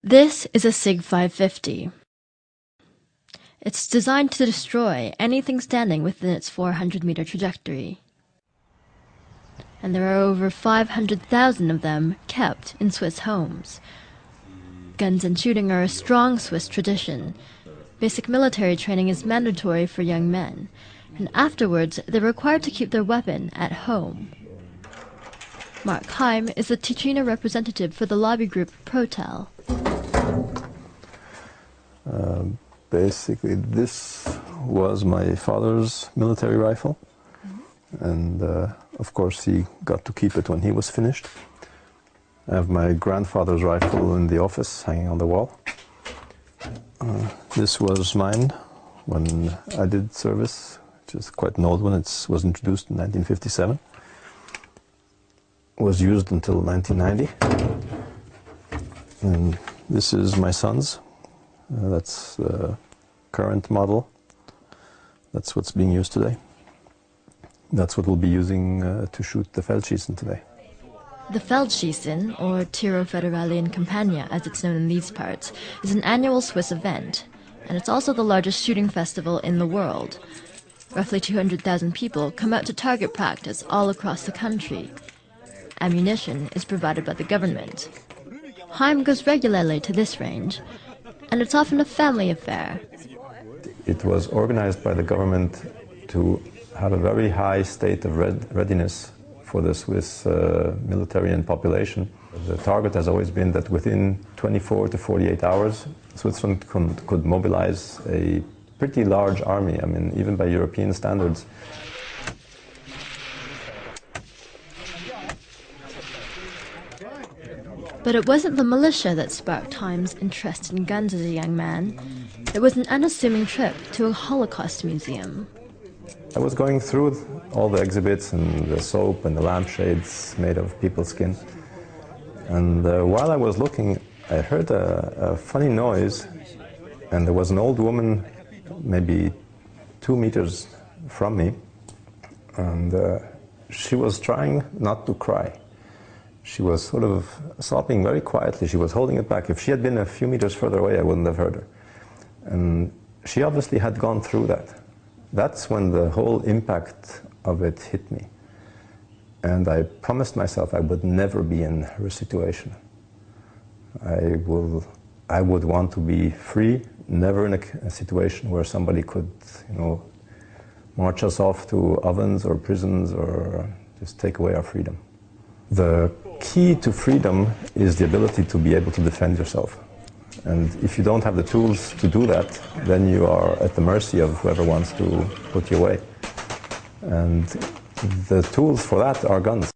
This is a SIG 550. It's designed to destroy anything standing within its 400-meter trajectory. And there are over 500,000 of them kept in Swiss homes. Guns and shooting are a strong Swiss tradition. Basic military training is mandatory for young men, and afterwards they're required to keep their weapon at home. Mark Heim is the Ticino representative for the lobby group Protel. Basically, this was my father's military rifle, and of course he got to keep it when he was finished. I have my grandfather's rifle in the office hanging on the wall. This was mine when I did service, which is quite an old one. It was introduced in 1957. It was used until 1990. And this is my son's. That's the current model. That's what's being used today. That's what we'll be using to shoot the Feldschießen today. The Feldschießen, or Tiro Federale in Campagna as it's known in these parts, is an annual Swiss event, and it's also the largest shooting festival in the world. Roughly 200,000 people come out to target practice all across the country. Ammunition is provided by the government. Heim goes regularly to this range, and it's often a family affair. It was organized by the government to have a very high state of readiness for the Swiss military and population. The target has always been that within 24 to 48 hours, Switzerland could mobilize a pretty large army, I mean, even by European standards. But it wasn't the militia that sparked Heim's interest in guns as a young man. It was an unassuming trip to a Holocaust museum. I was going through all the exhibits and the soap and the lampshades made of people's skin. And while I was looking, I heard a funny noise, and there was an old woman maybe 2 meters from me, and she was trying not to cry. She was sort of sobbing very quietly. She was holding it back. If she had been a few meters further away, I wouldn't have heard her. And she obviously had gone through that. That's when the whole impact of it hit me. And I promised myself I would never be in her situation. I would want to be free, never in a situation where somebody could, march us off to ovens or prisons or just take away our freedom. The key to freedom is the ability to be able to defend yourself. And if you don't have the tools to do that, then you are at the mercy of whoever wants to put you away. And the tools for that are guns.